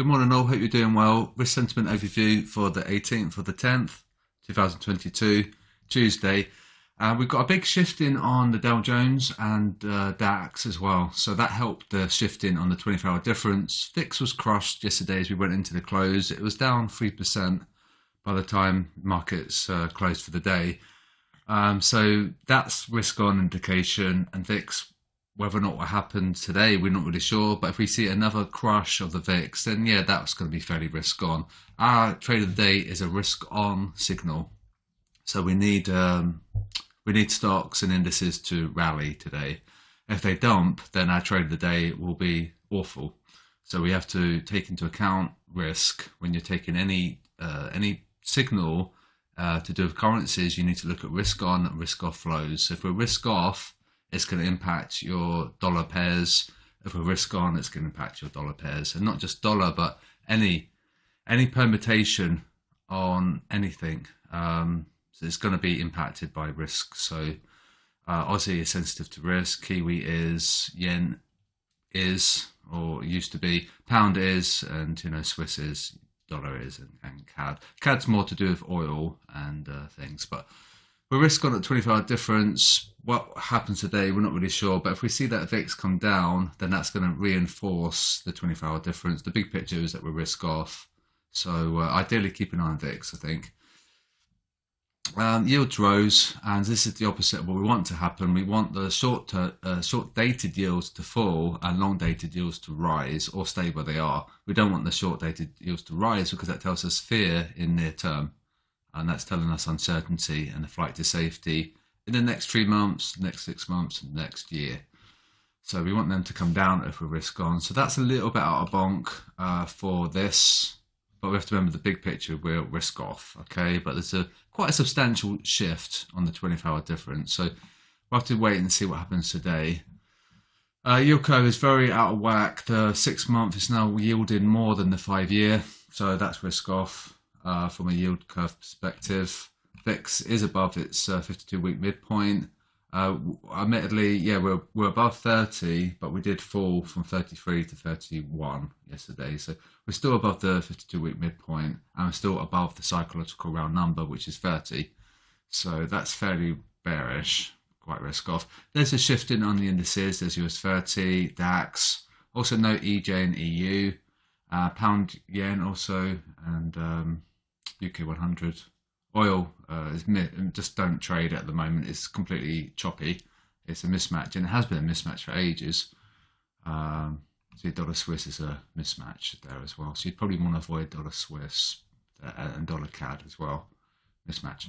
Good morning all, hope you're doing well. Risk sentiment overview for the 18th of the 10th, 2022, Tuesday. We've got a big shift in on the Dow Jones and DAX as well. So that helped the shift in on the 24-hour difference. VIX was crushed yesterday as we went into the close. It was down 3% by the time markets closed for the day. So that's risk on indication, and VIX, whether or not what happened today, we're not really sure. But if we see another crush of the VIX, then yeah, that's going to be fairly risk on. Our trade of the day is a risk on signal. So we need stocks and indices to rally today. If they dump, then our trade of the day will be awful. So we have to take into account risk when you're taking any signal to do with currencies. You need to look at risk on and risk off flows. So if we're risk off, it's going to impact your dollar pairs. If we're risk on, it's going to impact your dollar pairs, and not just dollar, but any permutation on anything. So it's going to be impacted by risk. So Aussie is sensitive to risk, Kiwi is, Yen is, or used to be, Pound is, and Swiss is, dollar is, and CAD. CAD's more to do with oil and things, but we're risk on at 24-hour difference. What happens today, we're not really sure, but if we see that VIX come down, then that's going to reinforce the 24-hour difference. The big picture is that we're risk off. So ideally keep an eye on VIX, I think. Yields rose, and this is the opposite of what we want to happen. We want the short-dated yields to fall and long-dated yields to rise or stay where they are. We don't want the short-dated yields to rise because that tells us fear in near term, and that's telling us uncertainty and the flight to safety in the next 3 months, next 6 months, and next year. So we want them to come down if we're risk on. So that's a little bit out of bonk for this. But we have to remember the big picture, we're risk off, okay? But there's quite a substantial shift on the 24-hour difference. So we'll have to wait and see what happens today. Yield curve is very out of whack. The 6 month is now yielding more than the 5 year. So that's risk off from a yield curve perspective. VIX is above its 52-week midpoint. Admittedly, yeah, we're above 30, but we did fall from 33 to 31 yesterday. So we're still above the 52-week midpoint, and we're still above the psychological round number, which is 30. So that's fairly bearish, quite risk off. There's a shift in on the indices. There's US 30, DAX. Also note EJ and EU, pound yen also, and UK 100. Oil just don't trade at the moment. It's completely choppy. It's a mismatch, and it has been a mismatch for ages. So dollar Swiss is a mismatch there as well. So you'd probably want to avoid dollar Swiss and dollar CAD as well. Mismatch.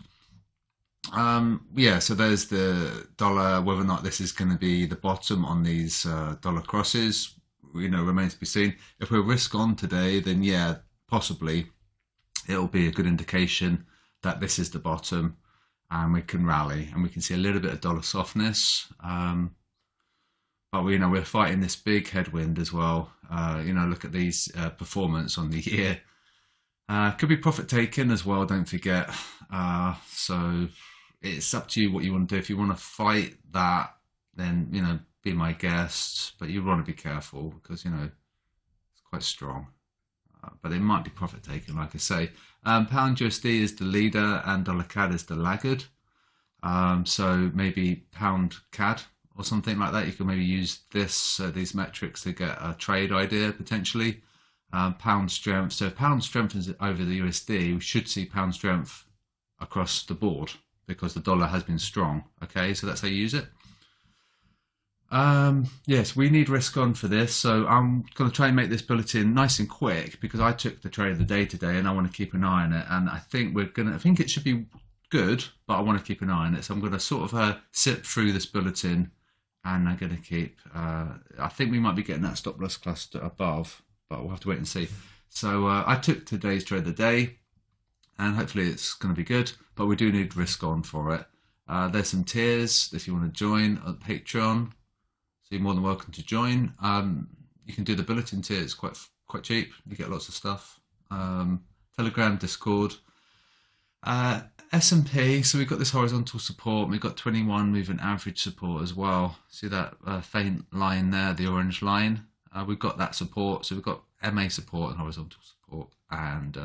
Yeah, so there's the dollar. Whether or not this is going to be the bottom on these dollar crosses, remains to be seen. If we're risk on today, then yeah, possibly it'll be a good indication that this is the bottom, and we can rally, and we can see a little bit of dollar softness. But we're fighting this big headwind as well. Look at these performance on the year. Could be profit taken as well, don't forget. So it's up to you what you want to do. If you want to fight that, then be my guest. But you want to be careful because it's quite strong. But it might be profit taken, like I say. Pound USD is the leader and dollar CAD is the laggard. So maybe pound CAD or something like that. You can maybe use these metrics to get a trade idea potentially. Pound strength. So if pound strengthens over the USD, we should see pound strength across the board because the dollar has been strong. Okay, so that's how you use it. Yes, we need risk on for this, so I'm going to try and make this bulletin nice and quick because I took the trade of the day today and I want to keep an eye on it, and I think it should be good, but I want to keep an eye on it, so I'm going to sort of sip through this bulletin, and I'm going to keep I think we might be getting that stop loss cluster above, but we'll have to wait and see. So I took today's trade of the day, and hopefully it's going to be good, but we do need risk on for it. There's some tiers if you want to join on Patreon. You're more than welcome to join. You can do the bulletin tier. It's quite cheap. You get lots of stuff. Telegram, Discord. S&P. So we've got this horizontal support. We've got 21 moving average support as well. See that faint line there, the orange line. We've got that support, so we've got MA support and horizontal support, and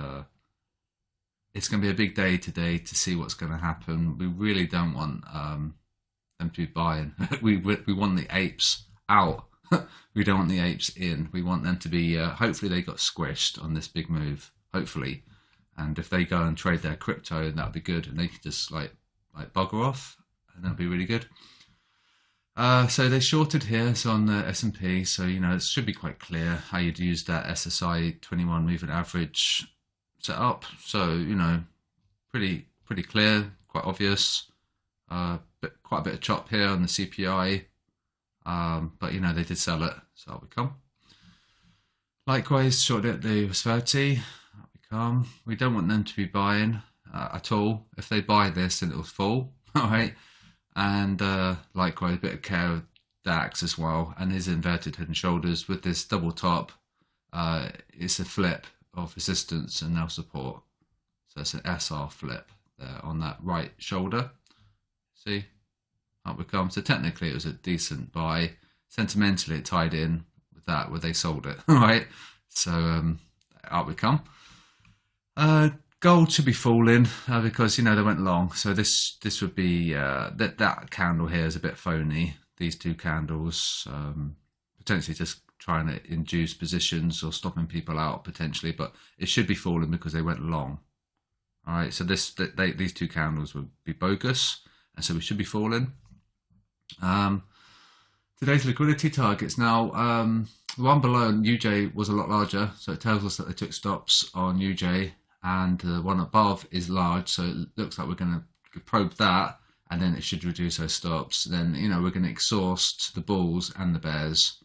it's going to be a big day today to see what's going to happen. We really don't want them to be buying. we want the apes out. We don't want the apes in. We want them to be. Hopefully, they got squished on this big move. Hopefully, and if they go and trade their crypto, that'll be good, and they can just like bugger off, and that'll be really good. So they shorted here, so on the S&P. So it should be quite clear how you'd use that SSI 21 moving average set up. So pretty clear, quite obvious. Quite a bit of chop here on the CPI, but they did sell it, so that'll become. Likewise, shorted at the US 30. That'll become. We don't want them to be buying at all. If they buy this, then it'll fall. All right, and likewise, a bit of care of DAX as well, and his inverted head and shoulders with this double top. It's a flip of resistance and now support. So it's an SR flip there on that right shoulder. See, up we come. So technically it was a decent buy. Sentimentally it tied in with that where they sold it. Right. So up we come. Gold should be falling because they went long. So this would be that candle here is a bit phony. These two candles potentially just trying to induce positions or stopping people out potentially, but it should be falling because they went long. All right, so these two candles would be bogus, and so we should be falling. Today's liquidity targets now, the one below UJ was a lot larger, so it tells us that they took stops on UJ, and the one above is large, so it looks like we're going to probe that, and then it should reduce those stops. Then we're going to exhaust the bulls and the bears,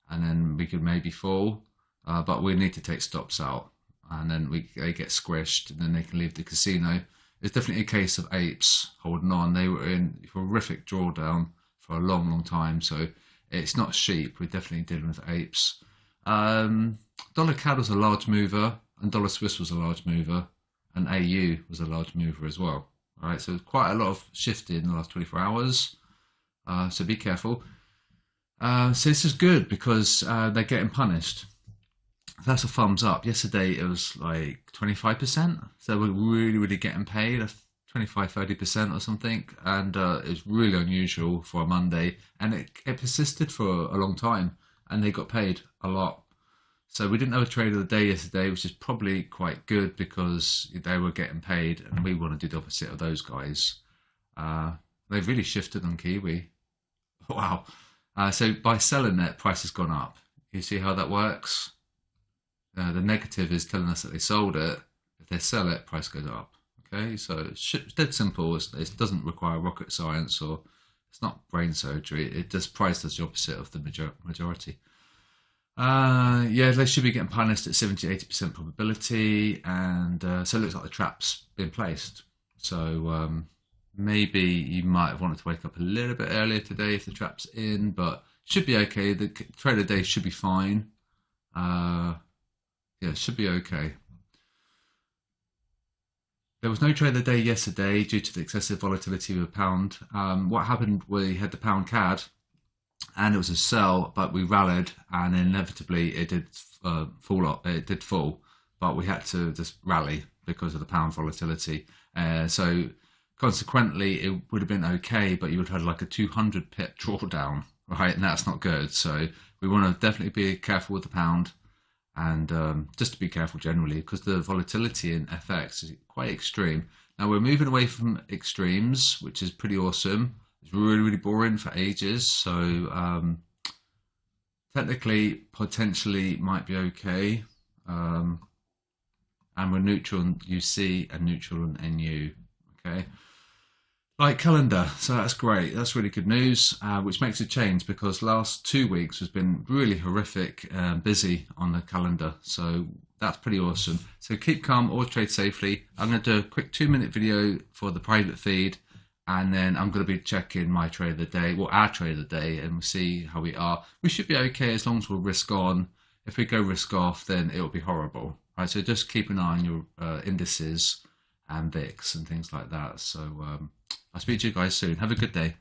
and then we could maybe fall, but we need to take stops out, and then they get squished, and then they can leave the casino. It's definitely a case of apes holding on. They were in horrific drawdown for a long time, so it's not sheep. We're definitely dealing with apes. Dollar CAD was a large mover, and dollar Swiss was a large mover, and AU was a large mover as well. All right, so quite a lot of shifting in the last 24 hours, so be careful. So this is good because they're getting punished. That's a thumbs up. Yesterday it was like 25%, so we're really getting paid 25-30% or something, and it's really unusual for a Monday, and it persisted for a long time, and they got paid a lot. So we didn't have a trade of the day yesterday, which is probably quite good because they were getting paid, and we want to do the opposite of those guys. They've really shifted on Kiwi. Wow. So by selling it, price has gone up. You see how that works? The negative is telling us that they sold it. If they sell it, price goes up. Okay, so it's dead simple. It doesn't require rocket science, or it's not brain surgery. It just price does the opposite of the majority. Yeah, they should be getting punished at 70-80% probability, and so it looks like the trap's been placed. So maybe you might have wanted to wake up a little bit earlier today if the trap's in, but should be okay. The trade of the day should be fine. Yeah, it should be okay. There was no trade of the day yesterday due to the excessive volatility of the pound. What happened, we had the pound CAD, and it was a sell, but we rallied, and inevitably it did fall off. It did fall, but we had to just rally because of the pound volatility. So consequently, it would have been okay, but you would have had like a 200 pip drawdown, right? And that's not good. So we want to definitely be careful with the pound, and just to be careful generally, because the volatility in FX is quite extreme. Now we're moving away from extremes, which is pretty awesome. It's really boring for ages, so technically, potentially might be okay. And we're neutral on UC and neutral on NU. Okay, like calendar, so that's great. That's really good news, which makes a change because last 2 weeks has been really horrific, busy on the calendar. So that's pretty awesome. So keep calm, always trade safely. I'm going to do a quick 2-minute video for the private feed, and then I'm going to be checking my trade of the day, well, our trade of the day, and we'll see how we are. We should be okay as long as we're risk on. If we go risk off, then it'll be horrible. Right, so just keep an eye on your indices and VIX and things like that. So I'll speak to you guys soon. Have a good day.